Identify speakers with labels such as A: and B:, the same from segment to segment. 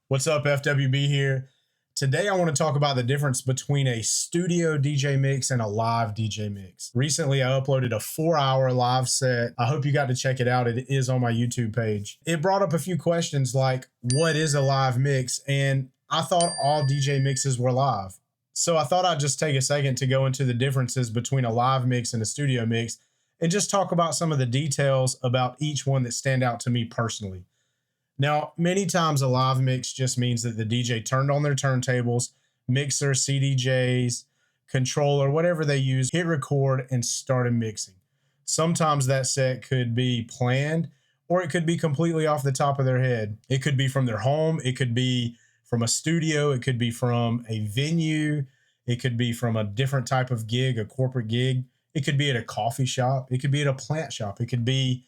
A: What's up, FWB here? Today I want to talk about the difference between a studio DJ mix and a live DJ mix. Recently I uploaded a 4-hour live set. I hope you got to check it out. It is on my YouTube page. It brought up a few questions like, what is a live mix? And I thought all DJ mixes were live. So I thought I'd just take a second to go into the differences between a live mix and a studio mix and just talk about some of the details about each one that stand out to me personally. Now, many times a live mix just means that the DJ turned on their turntables, mixer, CDJs, controller, whatever they use, hit record and started mixing. Sometimes that set could be planned or it could be completely off the top of their head. It could be from their home. It could be from a studio. It could be from a venue. It could be from a different type of gig, a corporate gig. It could be at a coffee shop. It could be at a plant shop. It could be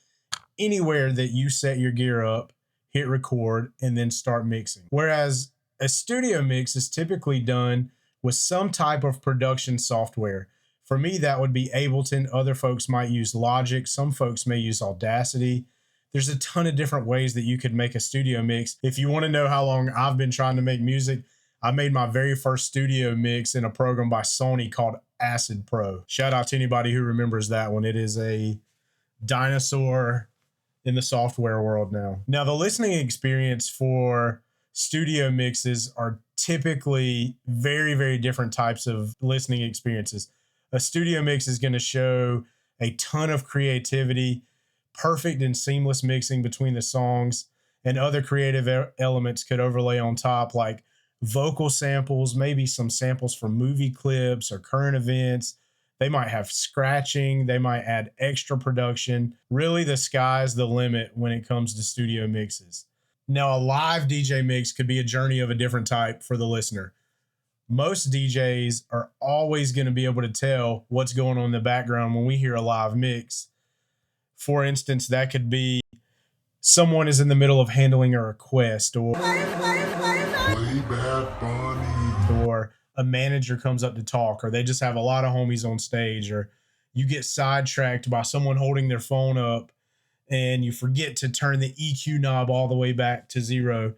A: anywhere that you set your gear up, hit record, and then start mixing. Whereas a studio mix is typically done with some type of production software. For me, that would be Ableton. Other folks might use Logic. Some folks may use Audacity. There's a ton of different ways that you could make a studio mix. If you want to know how long I've been trying to make music, I made my very first studio mix in a program by Sony called Acid Pro. Shout out to anybody who remembers that one. It is a dinosaur in the software world now. Now, the listening experience for studio mixes are typically very, very different types of listening experiences. A studio mix is going to show a ton of creativity, perfect and seamless mixing between the songs, and other creative elements could overlay on top, like vocal samples, maybe some samples from movie clips or current events. They might have scratching. They might add extra production. Really, the sky's the limit when it comes to studio mixes. Now, a live DJ mix could be a journey of a different type for the listener. Most DJs are always going to be able to tell what's going on in the background when we hear a live mix. For instance, that could be someone is in the middle of handling a request, or a manager comes up to talk, or they just have a lot of homies on stage, or you get sidetracked by someone holding their phone up and you forget to turn the EQ knob all the way back to 0.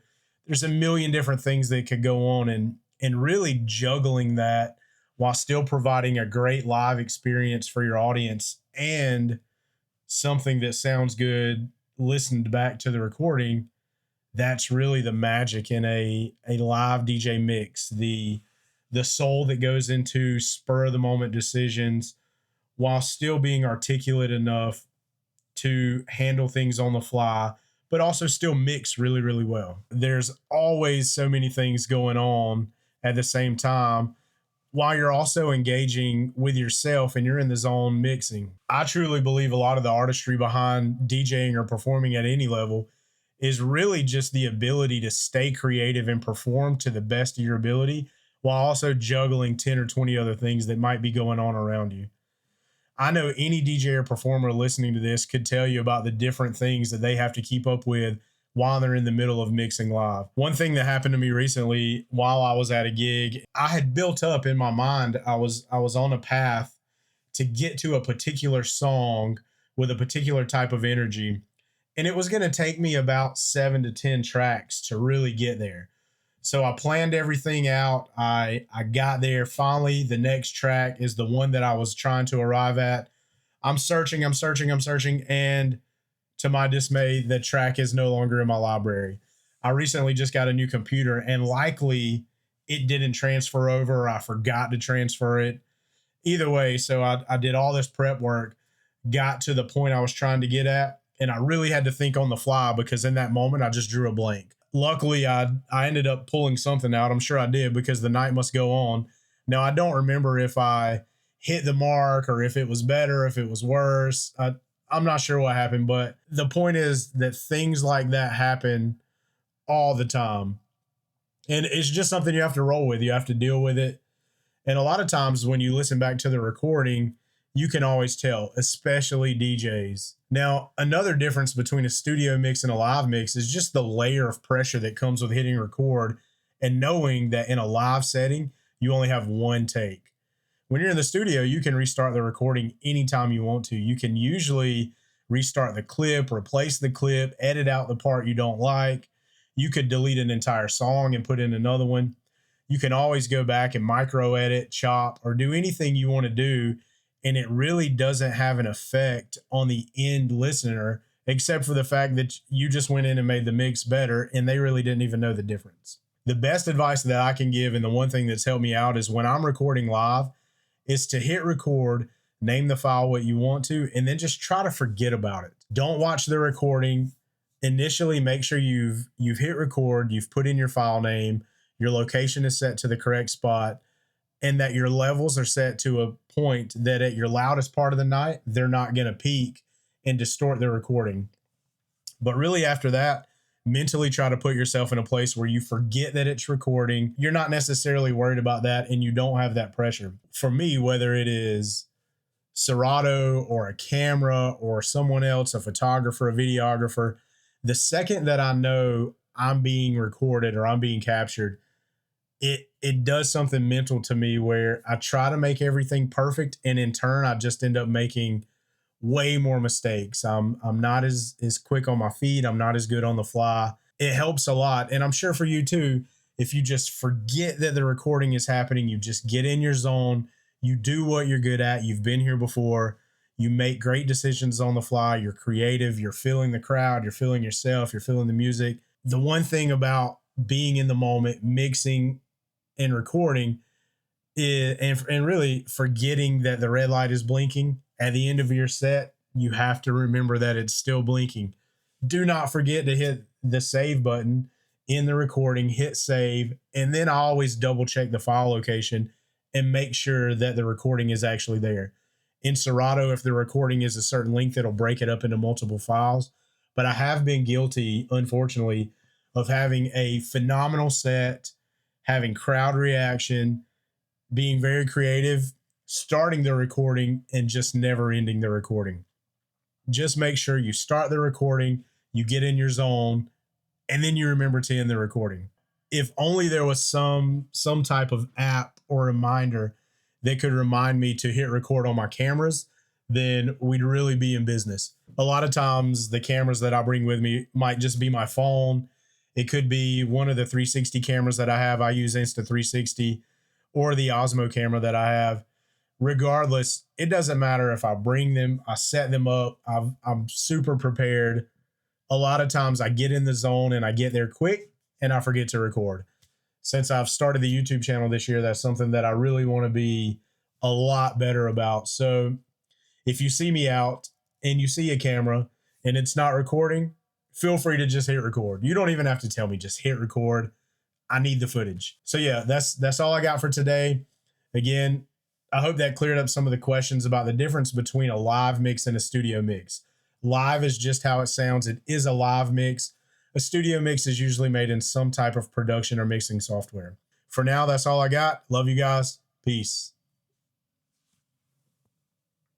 A: There's a million different things that could go on, and really juggling that while still providing a great live experience for your audience and something that sounds good listened back to the recording. That's really the magic in a live DJ mix. The soul that goes into spur of the moment decisions while still being articulate enough to handle things on the fly, but also still mix really, really well. There's always so many things going on at the same time while you're also engaging with yourself and you're in the zone mixing. I truly believe a lot of the artistry behind DJing or performing at any level is really just the ability to stay creative and perform to the best of your ability while also juggling 10 or 20 other things that might be going on around you. I know any DJ or performer listening to this could tell you about the different things that they have to keep up with while they're in the middle of mixing live. One thing that happened to me recently while I was at a gig, I had built up in my mind, I was on a path to get to a particular song with a particular type of energy. And it was going to take me about 7 to 10 tracks to really get there. So I planned everything out. I got there. Finally, the next track is the one that I was trying to arrive at. I'm searching. And to my dismay, the track is no longer in my library. I recently just got a new computer, and likely it didn't transfer over, or I forgot to transfer it. Either way, so I did all this prep work, got to the point I was trying to get at, and I really had to think on the fly because in that moment, I just drew a blank. Luckily, I ended up pulling something out. I'm sure I did because the night must go on. Now, I don't remember if I hit the mark or if it was better, if it was worse. I'm not sure what happened, but the point is that things like that happen all the time. And it's just something you have to roll with. You have to deal with it. And a lot of times when you listen back to the recording, you can always tell, especially DJs. Now, another difference between a studio mix and a live mix is just the layer of pressure that comes with hitting record and knowing that in a live setting, you only have one take. When you're in the studio, you can restart the recording anytime you want to. You can usually restart the clip, replace the clip, edit out the part you don't like. You could delete an entire song and put in another one. You can always go back and micro edit, chop, or do anything you want to do. And it really doesn't have an effect on the end listener, except for the fact that you just went in and made the mix better and they really didn't even know the difference. The best advice that I can give, and the one thing that's helped me out, is when I'm recording live, is to hit record, name the file what you want to, and then just try to forget about it. Don't watch the recording. Initially, make sure you've hit record, you've put in your file name, your location is set to the correct spot, and that your levels are set to a point that at your loudest part of the night, they're not going to peak and distort the recording. But really after that, mentally try to put yourself in a place where you forget that it's recording. You're not necessarily worried about that, and you don't have that pressure. For me, whether it is Serato or a camera or someone else, a photographer, a videographer, the second that I know I'm being recorded or I'm being captured, it does something mental to me where I try to make everything perfect, and in turn I just end up making way more mistakes. I'm not as quick on my feet. I'm not as good on the fly. It helps a lot, and I'm sure for you too. If you just forget that the recording is happening, you just get in your zone, you do what you're good at. You've been here before. You make great decisions on the fly. You're creative. You're feeling the crowd. You're feeling yourself. You're feeling the music. The one thing about being in the moment, mixing and recording is, and really forgetting that the red light is blinking at the end of your set, you have to remember that it's still blinking. Do not forget to hit the save button in the recording, hit save, and then I always double check the file location and make sure that the recording is actually there. In Serato, if the recording is a certain length, it'll break it up into multiple files. But I have been guilty, unfortunately, of having a phenomenal set, having crowd reaction, being very creative, starting the recording, and just never ending the recording. Just make sure you start the recording, you get in your zone, and then you remember to end the recording. If only there was some type of app or reminder that could remind me to hit record on my cameras, then we'd really be in business. A lot of times the cameras that I bring with me might just be my phone. It could be one of the 360 cameras that I have. I use Insta360, or the Osmo camera that I have. Regardless, it doesn't matter if I bring them, I set them up, I'm super prepared. A lot of times I get in the zone and I get there quick and I forget to record. Since I've started the YouTube channel this year, that's something that I really want to be a lot better about. So if you see me out and you see a camera and it's not recording, feel free to just hit record. You don't even have to tell me, just hit record. I need the footage. So yeah, that's all I got for today. Again, I hope that cleared up some of the questions about the difference between a live mix and a studio mix. Live is just how it sounds. It is a live mix. A studio mix is usually made in some type of production or mixing software. For now, that's all I got. Love you guys. Peace.